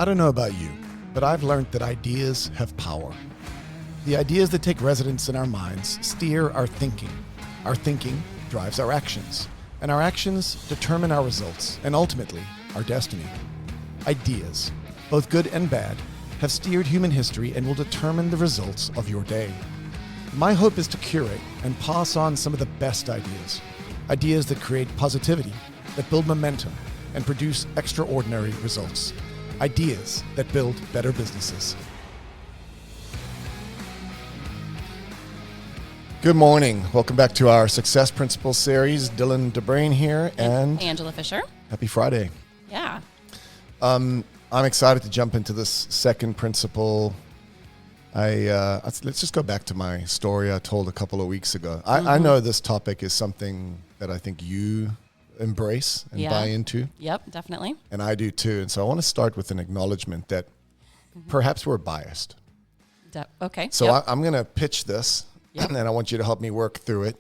I don't know about you, but I've learned that ideas have power. The ideas that take residence in our minds steer our thinking. Our thinking drives our actions, and our actions determine our results and ultimately our destiny. Ideas, both good and bad, have steered human history and will determine the results of your day. My hope is to curate and pass on some of the best ideas. Ideas that create positivity, that build momentum, and produce extraordinary results. Ideas that build better businesses. Good morning. Welcome back to our Success Principles series. Dylan DeBrain here and Angela Fisher. Happy Friday. Yeah. I'm excited to jump into this second principle. Let's just go back to my story I told a couple of weeks ago. I know this topic is something that I think you embrace and buy into. Yep, definitely. And I do too. And so I want to start with an acknowledgement that perhaps we're biased. Okay. So yep. I'm going to pitch this, and I want you to help me work through it.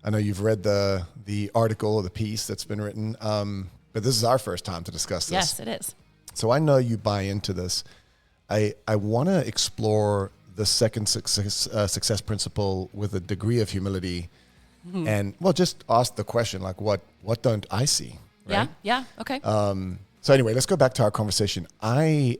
I know you've read the article or the piece that's been written, but this is our first time to discuss this. Yes, it is. So I know you buy into this. I want to explore the second success principle with a degree of humility, and just ask the question, like, what don't I see? Right? Yeah. Okay. So anyway, let's go back to our conversation. I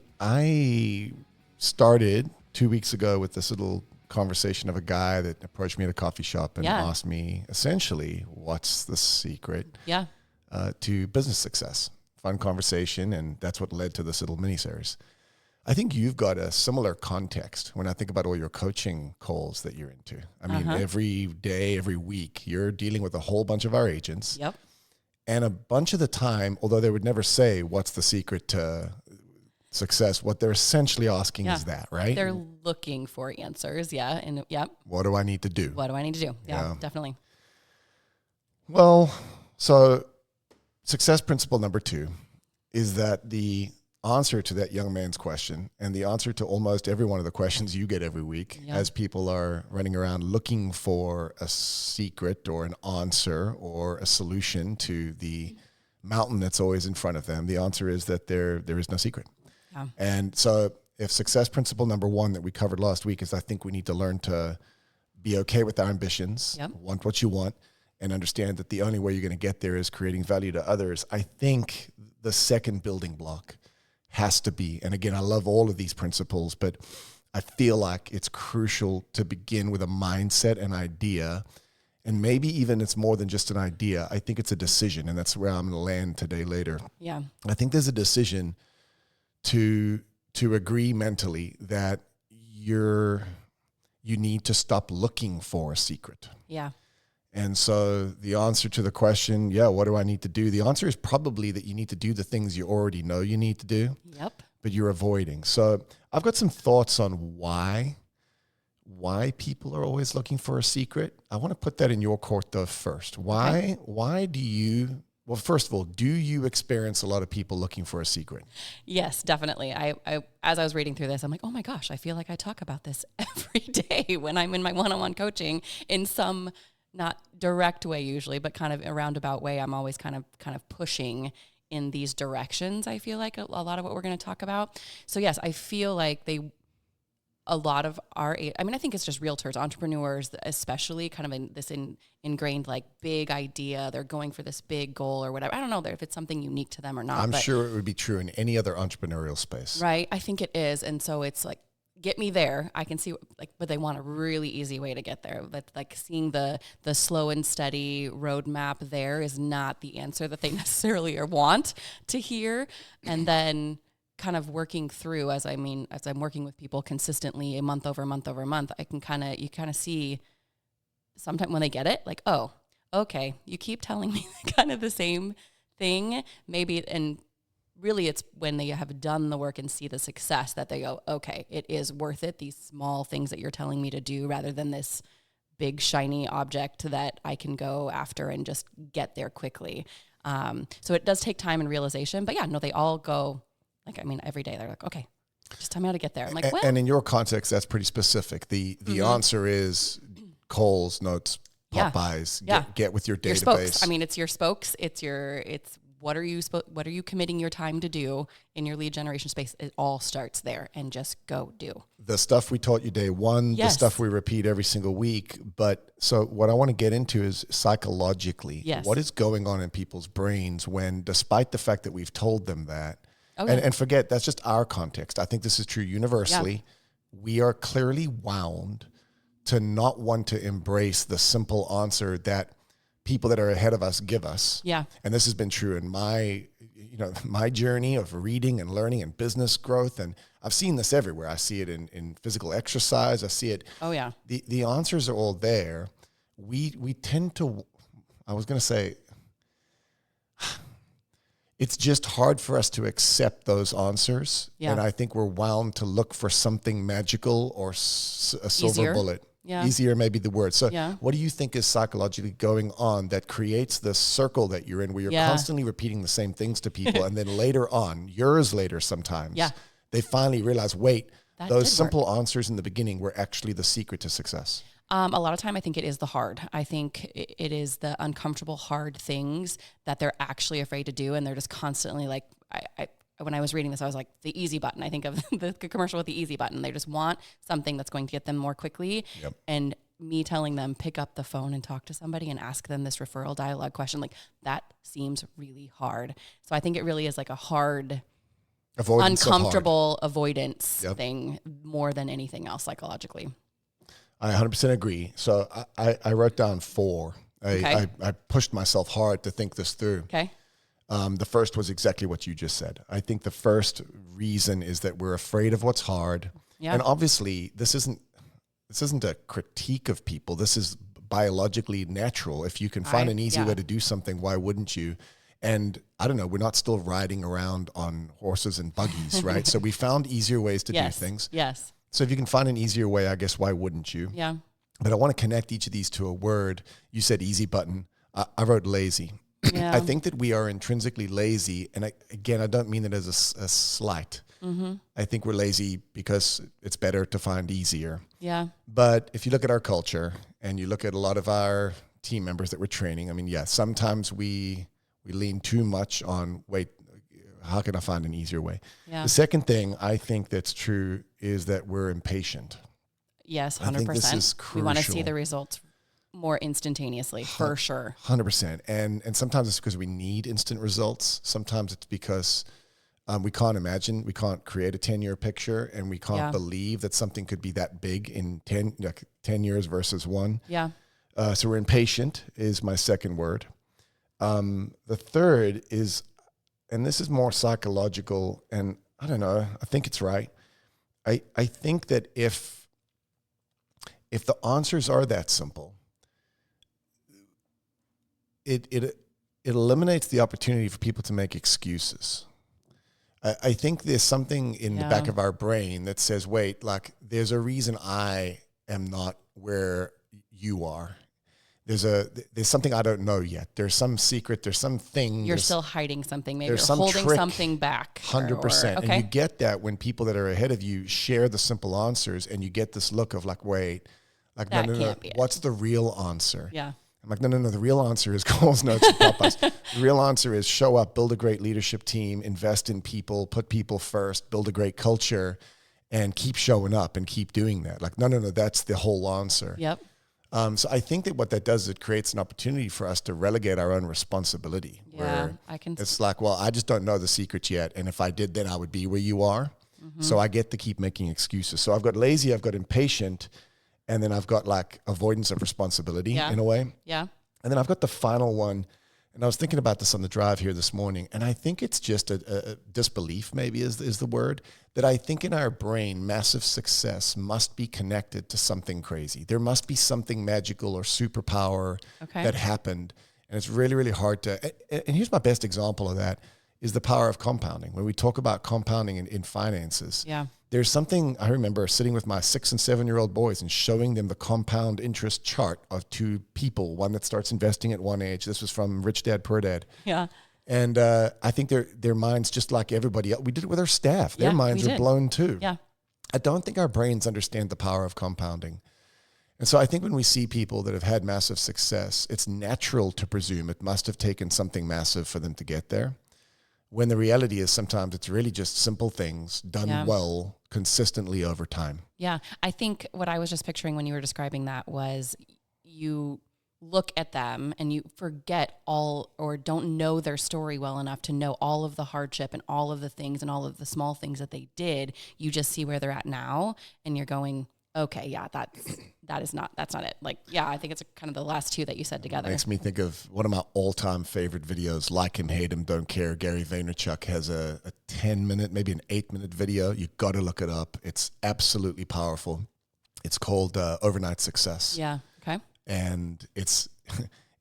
started 2 weeks ago with this little conversation of a guy that approached me at a coffee shop and asked me essentially, what's the secret to business success? Fun conversation, and that's what led to this little mini-series. I think you've got a similar context when I think about all your coaching calls that you're into. I mean, every day, every week, you're dealing with a whole bunch of our agents. Yep. And a bunch of the time, although they would never say what's the secret to success, what they're essentially asking is that, right? They're looking for answers. Yeah. And what do I need to do? What do I need to do? Yeah. Definitely. Well, so success principle number 2 is that the answer to that young man's question, and the answer to almost every one of the questions you get every week as people are running around looking for a secret or an answer or a solution to the mountain that's always in front of them, the answer is that there is no secret. Yeah. And so if success principle number 1 that we covered last week is I think we need to learn to be okay with our ambitions, want what you want, and understand that the only way you're going to get there is creating value to others. I think the second building block has to be, and again, I love all of these principles, but I feel like it's crucial to begin with a mindset, an idea, and maybe even it's more than just an idea. I think it's a decision, and that's where I'm going to land today later. Yeah. I think there's a decision to agree mentally that you need to stop looking for a secret. Yeah. And so the answer to the question, what do I need to do? The answer is probably that you need to do the things you already know you need to do. Yep. But you're avoiding. So I've got some thoughts on why people are always looking for a secret. I want to put that in your court though first. Why do you, well, first of all, do you experience a lot of people looking for a secret? Yes, definitely. I as I was reading through this, I'm like, oh my gosh, I feel like I talk about this every day when I'm in my one-on-one coaching in some not direct way usually, but kind of a roundabout way. I'm always kind of pushing in these directions. I feel like a lot of what we're going to talk about. So yes, I feel like a lot of I think it's just realtors, entrepreneurs, especially kind of in this ingrained like big idea. They're going for this big goal or whatever. I don't know if it's something unique to them or not. I'm sure it would be true in any other entrepreneurial space. Right. I think it is. And so it's like, get me there. I can see but they want a really easy way to get there. But like seeing the slow and steady roadmap there is not the answer that they necessarily want to hear. And then kind of working through as I'm working with people consistently a month over month, I can you kind of see sometimes when they get it, like, oh, okay, you keep telling me kind of the same thing, maybe, and really it's when they have done the work and see the success that they go, okay, it is worth it. These small things that you're telling me to do rather than this big shiny object that I can go after and just get there quickly. So it does take time and realization, but they all go every day they're like, okay, just tell me how to get there. I'm like, well. And in your context, that's pretty specific. The answer is Kohl's, Notes, Popeyes, get with your database. Your spokes. I mean, it's your spokes. It's what are you committing your time to do in your lead generation space? It all starts there, and just go do. The stuff we taught you day one, Yes. the stuff we repeat every single week. But so what I want to get into is psychologically, Yes. what is going on in people's brains when, despite the fact that we've told them that, Oh, yeah. and forget, that's just our context. I think this is true universally. We are clearly wound to not want to embrace the simple answer that people that are ahead of us give us. Yeah. And this has been true in my journey of reading and learning and business growth. And I've seen this everywhere. I see it in physical exercise. I see it. Oh, yeah. The answers are all there. We tend to, I was going to say, it's just hard for us to accept those answers. Yeah. And I think we're wound to look for something magical or a silver Easier. bullet. Yeah. Easier may be the word. So Yeah. what do you think is psychologically going on that creates this circle that you're in where you're Yeah. constantly repeating the same things to people and then later on, years later sometimes, Yeah. they finally realize, wait, That those did simple answers in the beginning were actually the secret to success. A lot of time, I think it is the hard. I think it is the uncomfortable, hard things that they're actually afraid to do, and they're just constantly like, when I was reading this, I was like, the easy button. I think of the commercial with the easy button. They just want something that's going to get them more quickly. Yep. And me telling them, pick up the phone and talk to somebody and ask them this referral dialogue question, like that seems really hard. So I think it really is like a hard, Avoidance of hard. uncomfortable avoidance Yep. thing more than anything else psychologically. I 100% agree. So I wrote down 4. Okay. I pushed myself hard to think this through. Okay. The first was exactly what you just said. I think the first reason is that we're afraid of what's hard. Yeah. And obviously this isn't a critique of people. This is biologically natural. If you can find an easy way to do something, why wouldn't you? And I don't know, we're not still riding around on horses and buggies, right? So we found easier ways to Yes. do things. Yes. So if you can find an easier way, I guess why wouldn't you? Yeah. But I want to connect each of these to a word. You said easy button. I wrote lazy. Yeah. I think that we are intrinsically lazy. And I don't mean it as a slight. Mm-hmm. I think we're lazy because it's better to find easier. Yeah. But if you look at our culture and you look at a lot of our team members that we're training, I mean, yeah, sometimes we lean too much on, wait, how can I find an easier way? Yeah. The second thing I think that's true is that we're impatient. Yes, 100%. I think this is We want to see crucial. the results more instantaneously, for sure. 100%. And sometimes it's because we need instant results. Sometimes it's because we can't create a 10-year picture, and we can't believe that something could be that big in 10 years versus 1. Yeah. So we're impatient is my second word. The third is, and this is more psychological, and I don't know, I think it's right. I think that if the answers are that simple, it eliminates the opportunity for people to make excuses. I think there's something in the back of our brain that says, wait, like there's a reason I am not where you are. There's something I don't know yet. There's some secret. There's something. You're still hiding something. Maybe you're there's some holding trick. something back. 100%. Okay. And you get that when people that are ahead of you share the simple answers, and you get this look of like, wait, like That no. can't be it. What's the real answer? Yeah. I'm like, no. The real answer is goals, notes, and Popeyes. The real answer is show up, build a great leadership team, invest in people, put people first, build a great culture, and keep showing up and keep doing that. Like, no, that's the whole answer. Yep. So I think that what that does is it creates an opportunity for us to relegate our own responsibility. Yeah. Where I can. it's like, well, I just don't know the secrets yet. And if I did, then I would be where you are. Mm-hmm. So I get to keep making excuses. So I've got lazy, I've got impatient, and then I've got like avoidance of responsibility in a way. Yeah. And then I've got the final one, and I was thinking about this on the drive here this morning, and I think it's just a disbelief, maybe is the word, that I think in our brain, massive success must be connected to something crazy. There must be something magical or superpower that happened, and it's really, really hard to, and here's my best example of that, is the power of compounding. When we talk about compounding in finances, Yeah. there's something I remember sitting with my 6 and 7-year-old boys and showing them the compound interest chart of 2 people, one that starts investing at one age. This was from Rich Dad, Poor Dad. Yeah. And I think their minds, just like everybody else, we did it with our staff. Their Yeah, minds we are did. blown too. Yeah. I don't think our brains understand the power of compounding. And so I think when we see people that have had massive success, it's natural to presume it must have taken something massive for them to get there. When the reality is sometimes it's really just simple things done well consistently over time. Yeah. I think what I was just picturing when you were describing that was you look at them and you forget all or don't know their story well enough to know all of the hardship and all of the things and all of the small things that they did. You just see where they're at now and you're going, okay, yeah, that's not it. Like, yeah, I think it's kind of the last two that you said together. Makes me think of one of my all-time favorite videos, Like Him, Hate Him, Don't Care. Gary Vaynerchuk has a 10-minute, maybe an 8-minute video. You got to look it up. It's absolutely powerful. It's called Overnight Success. Yeah, okay. And it's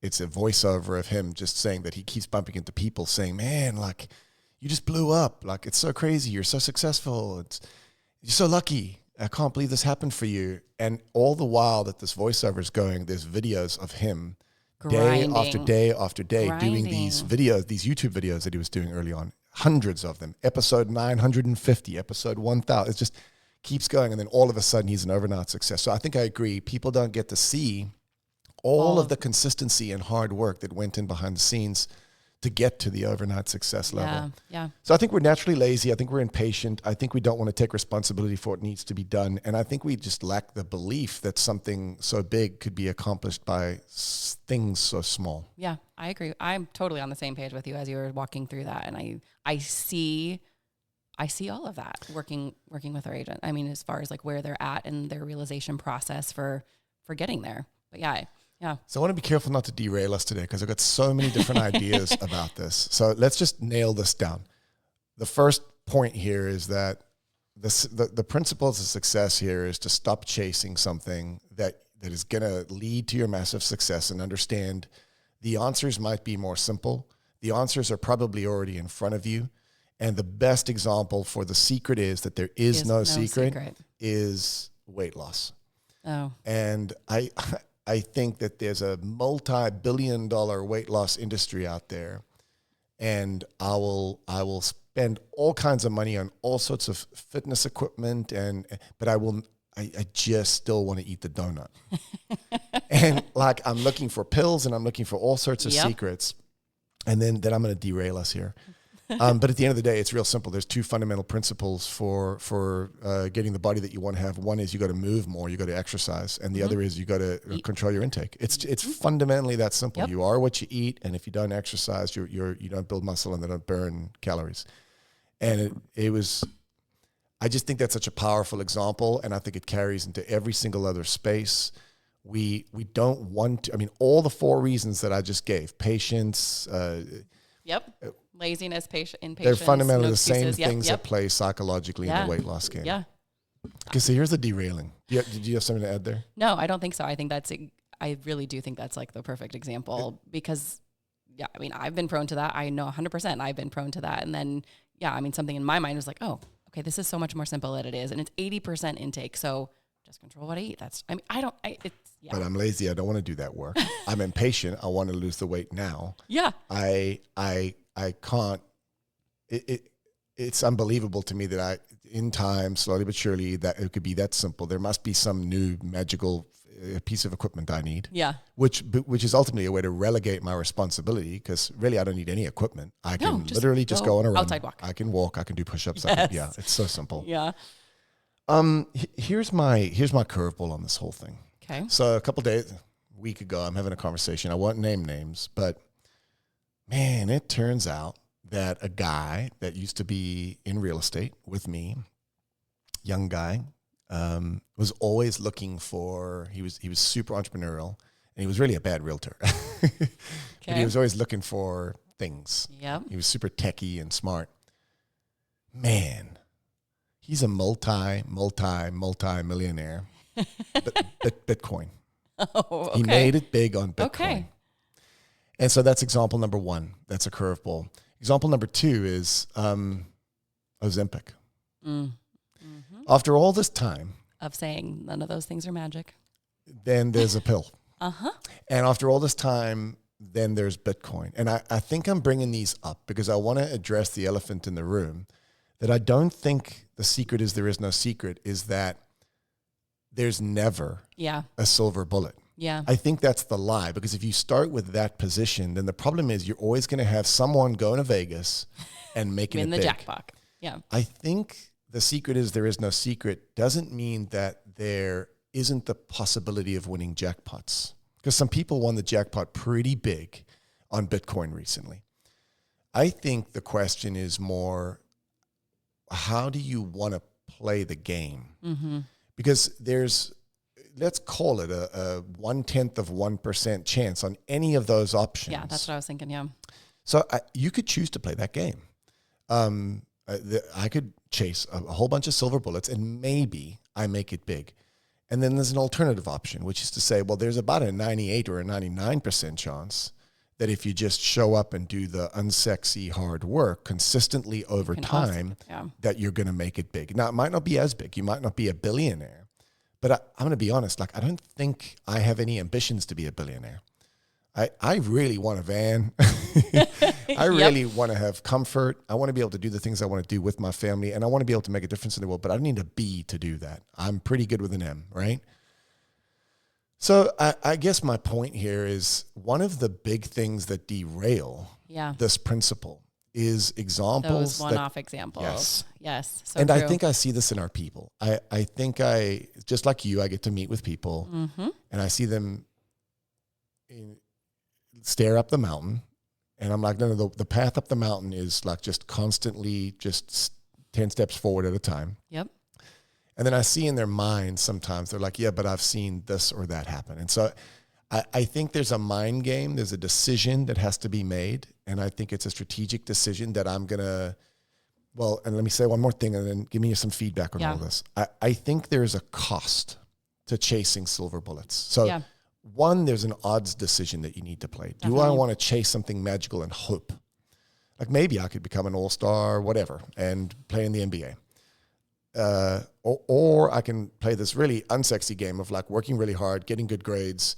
a voiceover of him just saying that he keeps bumping into people saying, man, like, you just blew up. Like, it's so crazy. You're so successful. You're so lucky. I can't believe this happened for you. And all the while that this voiceover is going, there's videos of him Grinding. day after day after day doing Grinding. these videos, these YouTube videos that he was doing early on, hundreds of them, episode 950, episode 1000. It just keeps going. And then all of a sudden he's an overnight success. So I think I agree. People don't get to see all of the consistency and hard work that went in behind the scenes to get to the overnight success level. Yeah. So I think we're naturally lazy. I think we're impatient. I think we don't want to take responsibility for what needs to be done. And I think we just lack the belief that something so big could be accomplished by things so small. Yeah, I agree. I'm totally on the same page with you as you were walking through that. And I see all of that working with our agent. I mean, as far as like where they're at and their realization process for getting there. But yeah. So I want to be careful not to derail us today because I've got so many different ideas about this. So let's just nail this down. The first point here is that the principles of success here is to stop chasing something that is going to lead to your massive success and understand the answers might be more simple. The answers are probably already in front of you. And the best example for the secret is that there is no secret is weight loss. Oh. And I think that there's a multi-billion-dollar weight loss industry out there, and I will spend all kinds of money on all sorts of fitness equipment, but I just still want to eat the donut. And like I'm looking for pills and I'm looking for all sorts of secrets, and then I'm going to derail us here. But at the end of the day, it's real simple. There's two fundamental principles for getting the body that you want to have. One is you got to move more, you got to exercise, and the other is you got to control your intake. It's fundamentally that simple. You are what you eat, and if you don't exercise, you don't build muscle and they don't burn calories. And I just think that's such a powerful example, and I think it carries into every single other space. We don't want to. I mean, all the four reasons that I just gave: patience. Laziness, impatience. They're fundamentally the same things that play psychologically in the weight loss game. Yeah. Okay, so here's the derailing. Did you have something to add there? No, I don't think so. I really do think that's like the perfect example because, I mean, I've been prone to that. I know 100% I've been prone to that. And then, something in my mind was like, oh, okay, this is so much more simple than it is. And it's 80% intake. So just control what I eat. But I'm lazy. I don't want to do that work. I'm impatient. I want to lose the weight now. Yeah. I can't. It's unbelievable to me that in time, slowly but surely, that it could be that simple. There must be some new magical piece of equipment I need. Yeah. Which is ultimately a way to relegate my responsibility because really I don't need any equipment. I can literally just go on a run. Outside walk. I can walk. I can do push-ups. Yes. It's so simple. Yeah. Here's my curveball on this whole thing. Okay. So a week ago, I'm having a conversation. I won't name names, but man, it turns out that a guy that used to be in real estate with me, young guy, was always looking for, he was super entrepreneurial and he was really a bad realtor. But he was always looking for things. Yep. He was super techie and smart. Man, he's a multi-millionaire. Bitcoin. Oh, okay. He made it big on Bitcoin. Okay. And so that's example number one. That's a curveball. Example number two is Ozempic. Mm-hmm. After all this time of saying none of those things are magic, then there's a pill. Uh-huh. And after all this time, then there's Bitcoin. And I think I'm bringing these up because I want to address the elephant in the room that I don't think the secret is there is no secret, is that there's never Yeah. a silver bullet. Yeah. I think that's the lie, because if you start with that position, then the problem is you're always going to have someone going to Vegas and making Win it the big. jackpot. Yeah. I think the secret is there is no secret doesn't mean that there isn't the possibility of winning jackpots, because some people won the jackpot pretty big on Bitcoin recently. I think the question is more, how do you want to play the game? Mm-hmm. Because there's, let's call it a 0.1% chance on any of those options. Yeah, that's what I was thinking. Yeah. So you could choose to play that game. I could chase a whole bunch of silver bullets and maybe I make it big. And then there's an alternative option, which is to say, well, there's about a 98 or a 99% chance that if you just show up and do the unsexy hard work consistently over time, that you're going to make it big. Now, it might not be as big. You might not be a billionaire. But I'm going to be honest, like, I don't think I have any ambitions to be a billionaire. I really want a van. I really want to have comfort. I want to be able to do the things I want to do with my family, and I want to be able to make a difference in the world, but I don't need a B to do that. I'm pretty good with an M, right? So I guess my point here is one of the big things that derail this principle is examples. Those one-off examples. Yes. So and true. I think I see this in our people. I think just like you, I get to meet with people and I see them stare up the mountain. And I'm like, no, the path up the mountain is like just constantly just 10 steps forward at a time. Yep. And then I see in their minds sometimes they're like, yeah, but I've seen this or that happen. And so I think there's a mind game. There's a decision that has to be made. And I think it's a strategic decision that I'm going to, well, and let me say one more thing and then give me some feedback on all this. I think there's a cost to chasing silver bullets. So one, there's an odds decision that you need to play. Do I want to chase something magical and hope? Like maybe I could become an all-star, whatever, and play in the NBA. Or I can play this really unsexy game of like working really hard, getting good grades,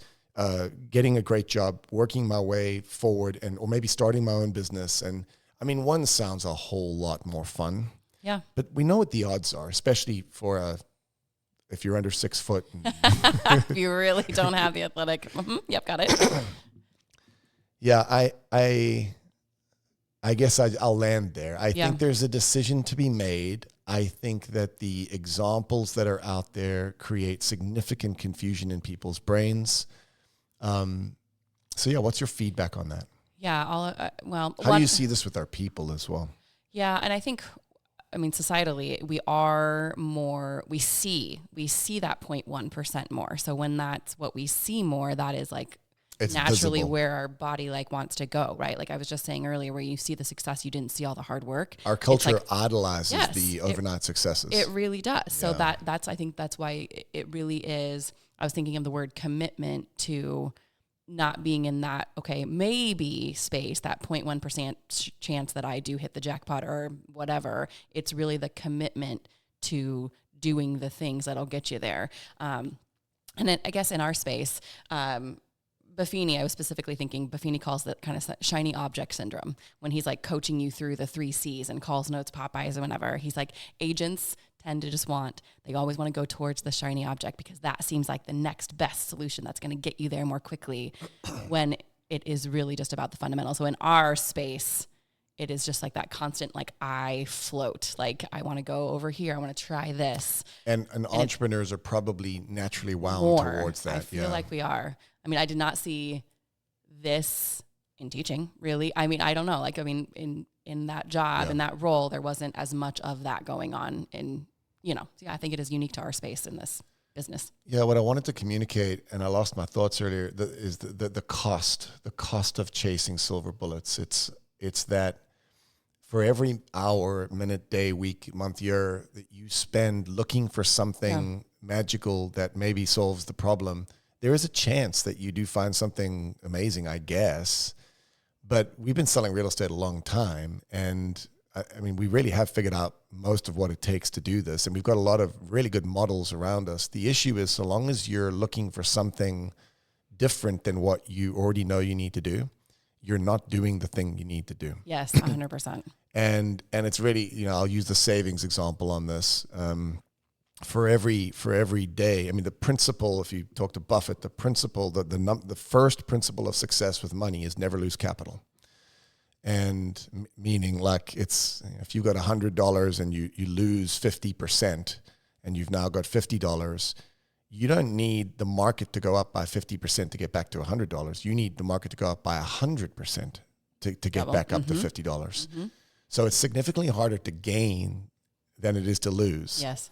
getting a great job, working my way forward, or maybe starting my own business. And I mean, one sounds a whole lot more fun. Yeah. But we know what the odds are, especially for if you're under 6 foot. If you really don't have the athletic. Yep, got it. Yeah, I guess I'll land there. I think there's a decision to be made. I think that the examples that are out there create significant confusion in people's brains. So yeah, what's your feedback on that? Yeah, how do you see this with our people as well? Yeah, and I think, I mean, societally, we see that 0.1% more. So when that's what we see more, that is like it's naturally visible. Where our body like wants to go, right? Like I was just saying earlier, where you see the success, you didn't see all the hard work. Our culture idolizes the overnight successes. It really does. So that's I think that's why it really is. I was thinking of the word commitment to not being in that, okay, maybe space, that 0.1% chance that I do hit the jackpot or whatever. It's really the commitment to doing the things that'll get you there. And then I guess in our space, Buffini, I was specifically thinking, Buffini calls that kind of shiny object syndrome when he's like coaching you through the 3 C's and calls notes Popeyes or whenever. He's like, agents tend to they always want to go towards the shiny object because that seems like the next best solution that's going to get you there more quickly when it is really just about the fundamentals. So in our space, it is just like that constant, like I float, like I want to go over here. I want to try this. And entrepreneurs are probably naturally wound towards that. I feel like we are. I mean, I did not see this in teaching, really. I mean, I don't know. Like, I mean, in that job, in that role, there wasn't as much of that going on I think it is unique to our space in this business. Yeah, what I wanted to communicate, and I lost my thoughts earlier, is the cost of chasing silver bullets. It's that for every hour, minute, day, week, month, year that you spend looking for something magical that maybe solves the problem, there is a chance that you do find something amazing, I guess. But we've been selling real estate a long time, and I mean, we really have figured out most of what it takes to do this, and we've got a lot of really good models around us. The issue is, so long as you're looking for something different than what you already know you need to do, you're not doing the thing you need to do. Yes, 100%. And it's really, I'll use the savings example on this. for every day. I mean, the principle, if you talk to Buffett, the principle, the first principle of success with money is never lose capital. And meaning, like, it's, if you got $100 and you lose 50% and you've now got $50, you don't need the market to go up by 50% to get back to $100. You need the market to go up by 100% to get back up to $50. Mm-hmm. So it's significantly harder to gain than it is to lose. Yes.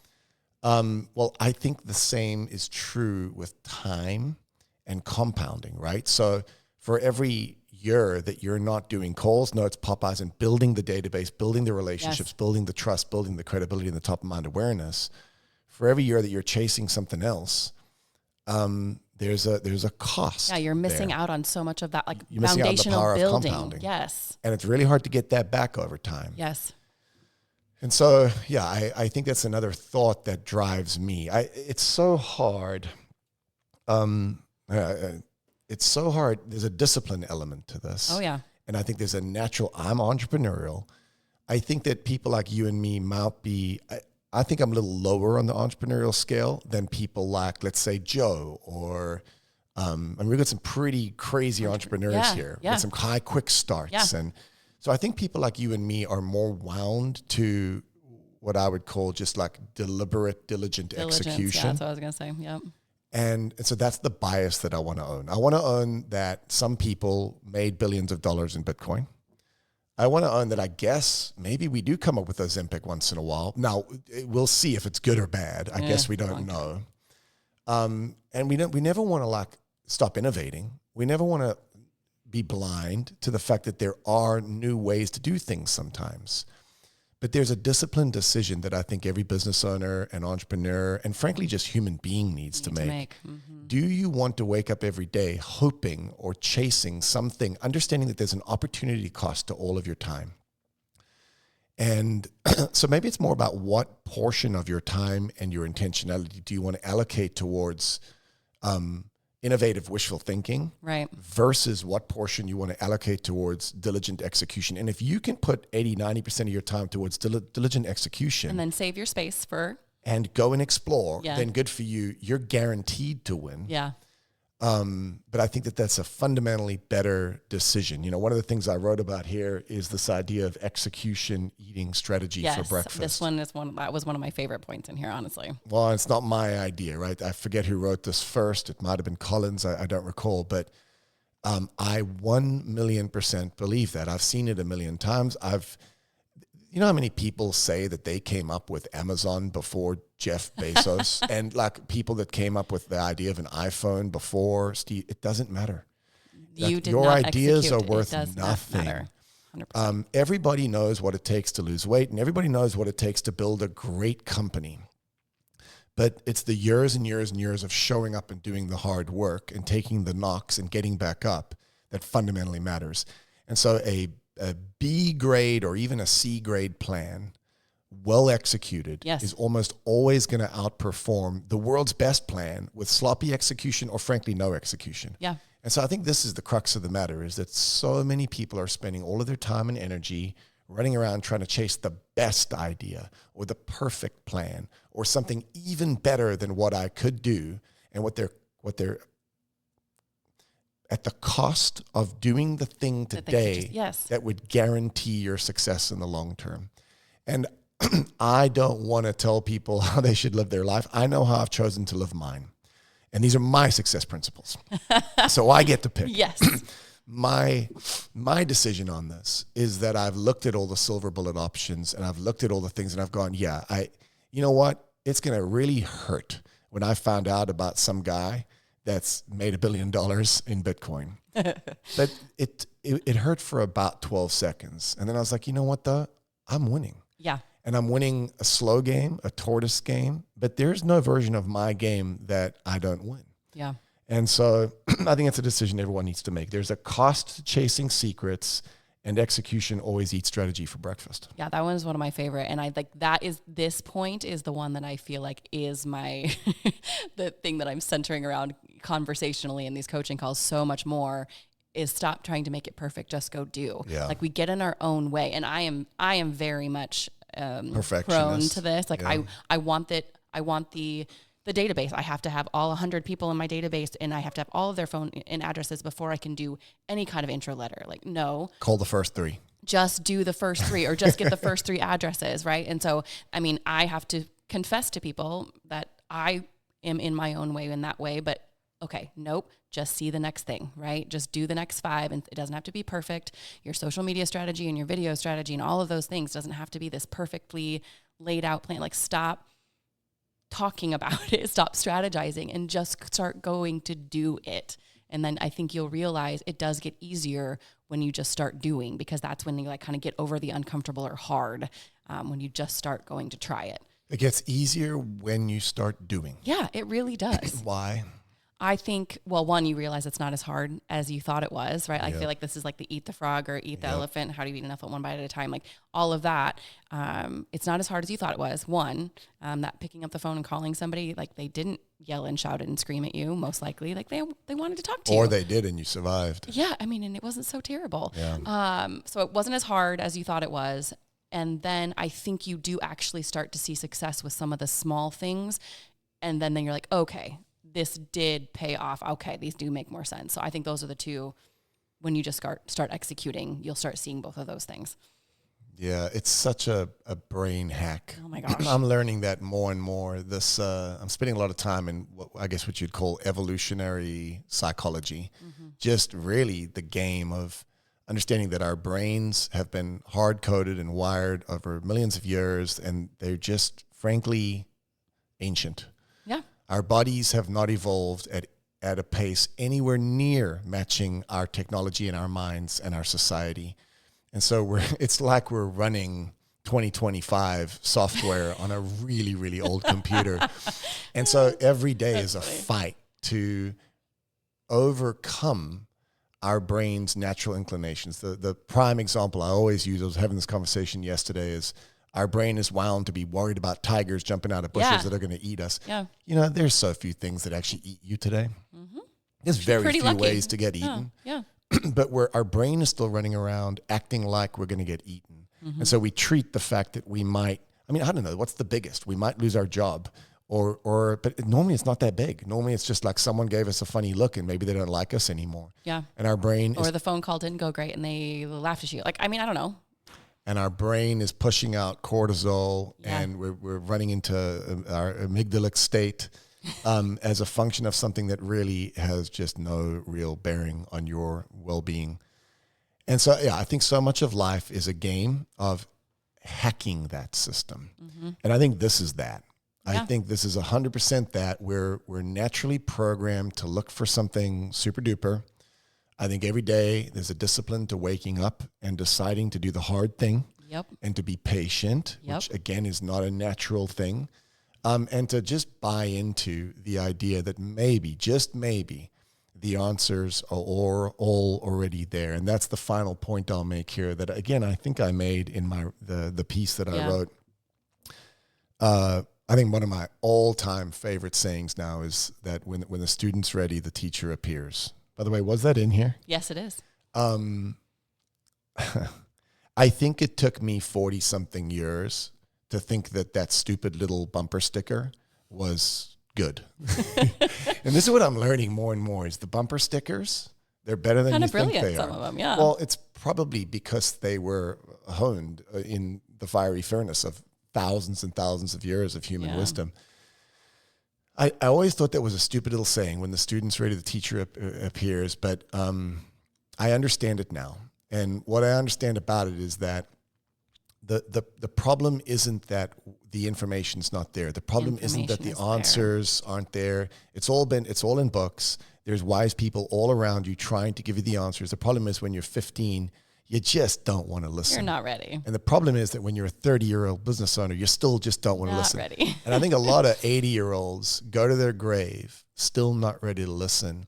Well, I think the same is true with time and compounding, right? So for every year that you're not doing calls, notes, Popeyes, and building the database, building the relationships, building the trust, building the credibility and the top of mind awareness, for every year that you're chasing something else, there's a cost. Yeah, you're missing out on so much of that, like you're missing out on the power foundational of building. compounding. Yes. And it's really hard to get that back over time. Yes. And so, yeah, I think that's another thought that drives me. It's so hard. It's so hard. There's a discipline element to this. Oh, yeah. And I think there's a natural, I'm entrepreneurial. I think that people like you and me might be, I think I'm a little lower on the entrepreneurial scale than people like, let's say, Joe or, we've got some pretty crazy entrepreneurs here with some high quick starts. Yeah. And so I think people like you and me are more wound to what I would call just like deliberate, diligent execution. Yeah, that's what I was going to say. Yep. And so that's the bias that I want to own. I want to own that some people made billions of dollars in Bitcoin. I want to own that I guess maybe we do come up with Ozempic once in a while. Now, we'll see if it's good or bad. I guess we don't know. And we never want to like stop innovating. We never want to be blind to the fact that there are new ways to do things sometimes. But there's a disciplined decision that I think every business owner and entrepreneur and frankly just human being needs to make. Mm-hmm. Do you want to wake up every day hoping or chasing something, understanding that there's an opportunity cost to all of your time? And so maybe it's more about what portion of your time and your intentionality do you want to allocate towards innovative wishful thinking, right, versus what portion you want to allocate towards diligent execution. And if you can put 80, 90% of your time towards diligent execution and then save your space for and go and explore, then good for you. You're guaranteed to win. Yeah. But I think that that's a fundamentally better decision. You know, one of the things I wrote about here is this idea of execution eating strategy for breakfast. This one is that was one of my favorite points in here, honestly. Well, it's not my idea, right? I forget who wrote this first. It might have been Collins. I don't recall, but I 1,000,000% believe that. I've seen it a million times. You know how many people say that they came up with Amazon before Jeff Bezos and like people that came up with the idea of an iPhone before Steve? It doesn't matter. Your ideas are worth nothing. Everybody knows what it takes to lose weight and everybody knows what it takes to build a great company. But it's the years and years and years of showing up and doing the hard work and taking the knocks and getting back up that fundamentally matters. And so a B grade or even a C grade plan, well executed, is almost always going to outperform the world's best plan with sloppy execution or frankly no execution. Yeah. And so I think this is the crux of the matter, is that so many people are spending all of their time and energy running around trying to chase the best idea or the perfect plan or something even better than what I could do, and what they're at the cost of doing the thing today that would guarantee your success in the long term. And I don't want to tell people how they should live their life. I know how I've chosen to live mine. And these are my success principles. So I get to pick. Yes. My decision on this is that I've looked at all the silver bullet options and I've looked at all the things and I've gone, you know what? It's going to really hurt when I found out about some guy that's made $1 billion in Bitcoin. But it hurt for about 12 seconds. And then I was like, you know what though? I'm winning. Yeah. And I'm winning a slow game, a tortoise game, but there's no version of my game that I don't win. Yeah. And so I think it's a decision everyone needs to make. There's a cost to chasing secrets, and execution always eats strategy for breakfast. Yeah, that one is one of my favorite. And I like this point is the one that I feel like is my, the thing that I'm centering around conversationally in these coaching calls so much more, is stop trying to make it perfect. Just go do. Yeah. Like we get in our own way. And I am very much prone to this. Like I want that. I want the database. I have to have all 100 people in my database, and I have to have all of their phone and addresses before I can do any kind of intro letter. Like, no. Call the first 3. Just do the first 3 or just get the first 3 addresses, right? And so, I mean, I have to confess to people that I am in my own way in that way, but okay, nope, just see the next thing, right? Just do the next 5, and it doesn't have to be perfect. Your social media strategy and your video strategy and all of those things doesn't have to be this perfectly laid out plan. Like, stop talking about it, stop strategizing, and just start going to do it. And then I think you'll realize it does get easier when you just start doing, because that's when you like kind of get over the uncomfortable or hard, when you just start going to try it. It gets easier when you start doing. Yeah, it really does. Why? I think, well, one, you realize it's not as hard as you thought it was, right? I feel like this is like the eat the frog or eat the elephant. How do you eat an elephant one bite at a time? Like all of that. It's not as hard as you thought it was. One, that picking up the phone and calling somebody, like they didn't yell and shout and scream at you, most likely. Like they wanted to talk to you. Or they did and you survived. Yeah, I mean, and it wasn't so terrible. Yeah. So it wasn't as hard as you thought it was. And then I think you do actually start to see success with some of the small things. And then you're like, okay, this did pay off. Okay, these do make more sense. So I think those are the two. When you just start executing, you'll start seeing both of those things. Yeah, it's such a brain hack. Oh my gosh. I'm learning that more and more. I'm spending a lot of time in what you'd call evolutionary psychology. Just really the game of understanding that our brains have been hard-coded and wired over millions of years, and they're just, frankly, ancient. Yeah. Our bodies have not evolved at a pace anywhere near matching our technology and our minds and our society. And so it's like we're running 2025 software on a really, really old computer. And so every day is a fight to overcome our brain's natural inclinations. The prime example I always use, I was having this conversation yesterday, is our brain is wound to be worried about tigers jumping out of bushes that are going to eat us. Yeah. You know, there's so few things that actually eat you today. There's very few ways to get eaten. Yeah. But our brain is still running around acting like we're going to get eaten. And so we treat the fact that we might, I don't know, what's the biggest? We might lose our job. But normally it's not that big. Normally it's just like someone gave us a funny look and maybe they don't like us anymore. Yeah. And our brain or the phone call didn't go great and they laughed at you. Like, I don't know. And our brain is pushing out cortisol and we're running into our amygdalic state as a function of something that really has just no real bearing on your well-being. And so, I think so much of life is a game of hacking that system. And I think this is that. I think this is 100% that we're naturally programmed to look for something super duper. I think every day there's a discipline to waking up and deciding to do the hard thing and to be patient, which again is not a natural thing. And to just buy into the idea that maybe, just maybe, the answers are all already there. And that's the final point I'll make here that, again, I think I made in the piece that I wrote. I think one of my all-time favorite sayings now is that when the student's ready, the teacher appears. By the way, was that in here? Yes, it is. I think it took me 40-something years to think that stupid little bumper sticker was good. And this is what I'm learning more and more is the bumper stickers, they're better than you think they are. Some of them, yeah. Well, it's probably because they were honed in the fiery furnace of thousands and thousands of years of human wisdom. I always thought that was a stupid little saying, when the student's ready, the teacher appears, but I understand it now. And what I understand about it is that the problem isn't that the information's not there. The problem isn't that the answers aren't there. It's all in books. There's wise people all around you trying to give you the answers. The problem is when you're 15, you just don't want to listen. You're not ready. And the problem is that when you're a 30-year-old business owner, you still just don't want to listen. Not ready. And I think a lot of 80-year-olds go to their grave still not ready to listen.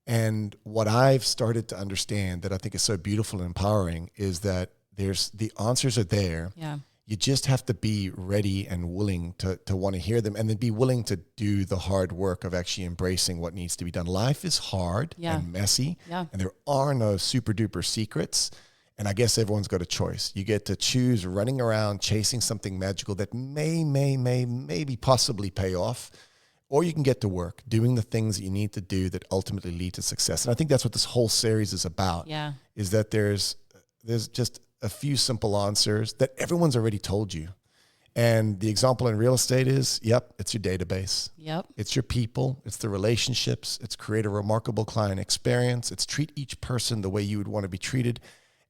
And what I've started to understand that I think is so beautiful and empowering is that the answers are there. Yeah. You just have to be ready and willing to want to hear them, and then be willing to do the hard work of actually embracing what needs to be done. Life is hard and messy, and there are no super duper secrets. And I guess everyone's got a choice. You get to choose running around chasing something magical that maybe possibly pay off, or you can get to work doing the things that you need to do that ultimately lead to success. And I think that's what this whole series is about. Yeah. Is that there's just a few simple answers that everyone's already told you. And the example in real estate is, it's your database. Yep. It's your people. It's the relationships. It's create a remarkable client experience. It's treat each person the way you would want to be treated.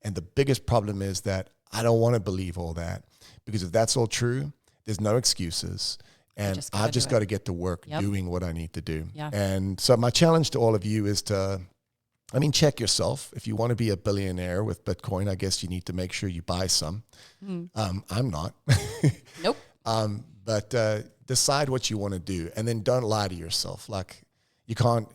And the biggest problem is that I don't want to believe all that, because if that's all true, there's no excuses. And I've just got to get to work doing what I need to do. Yeah. And so my challenge to all of you is to, check yourself. If you want to be a billionaire with Bitcoin, I guess you need to make sure you buy some. I'm not. Nope. But decide what you want to do, and then don't lie to yourself. Like, you can't,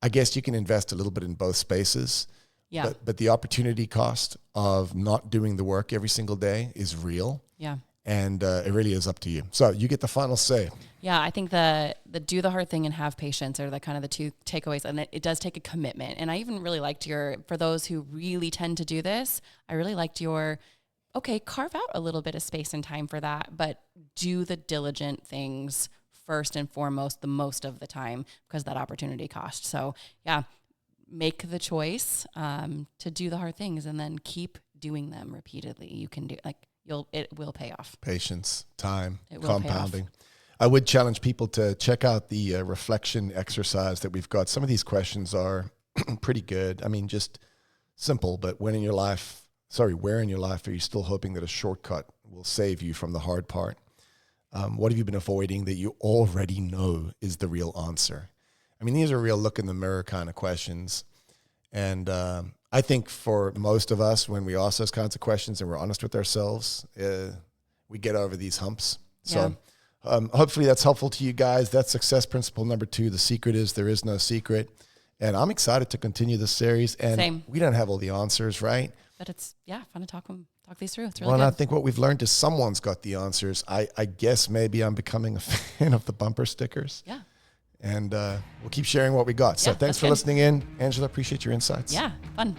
I guess you can invest a little bit in both spaces. Yeah. But the opportunity cost of not doing the work every single day is real. Yeah. And it really is up to you. So you get the final say. Yeah, I think the do the hard thing and have patience are the kind of the two takeaways. And it does take a commitment. And I even really liked for those who really tend to do this, I really liked carve out a little bit of space and time for that, but do the diligent things first and foremost, the most of the time, because that opportunity cost. So yeah, make the choice to do the hard things and then keep doing them repeatedly. You can do it will pay off. Patience, time, It will compounding. I would challenge people to check out the reflection exercise that we've got. Some of these questions are pretty good. Just simple, but where in your life are you still hoping that a shortcut will save you from the hard part? What have you been avoiding that you already know is the real answer? These are real look in the mirror kind of questions. And I think for most of us, when we ask those kinds of questions and we're honest with ourselves, we get over these humps. So hopefully that's helpful to you guys. That's success principle number 2. The secret is there is no secret. And I'm excited to continue this series. And Same. We don't have all the answers, right? But it's fun to talk these through. It's really well, good. And I think what we've learned is someone's got the answers. I guess maybe I'm becoming a fan of the bumper stickers. Yeah. And we'll keep sharing what we got. So thanks for listening in. Angela, appreciate your insights. Yeah, fun.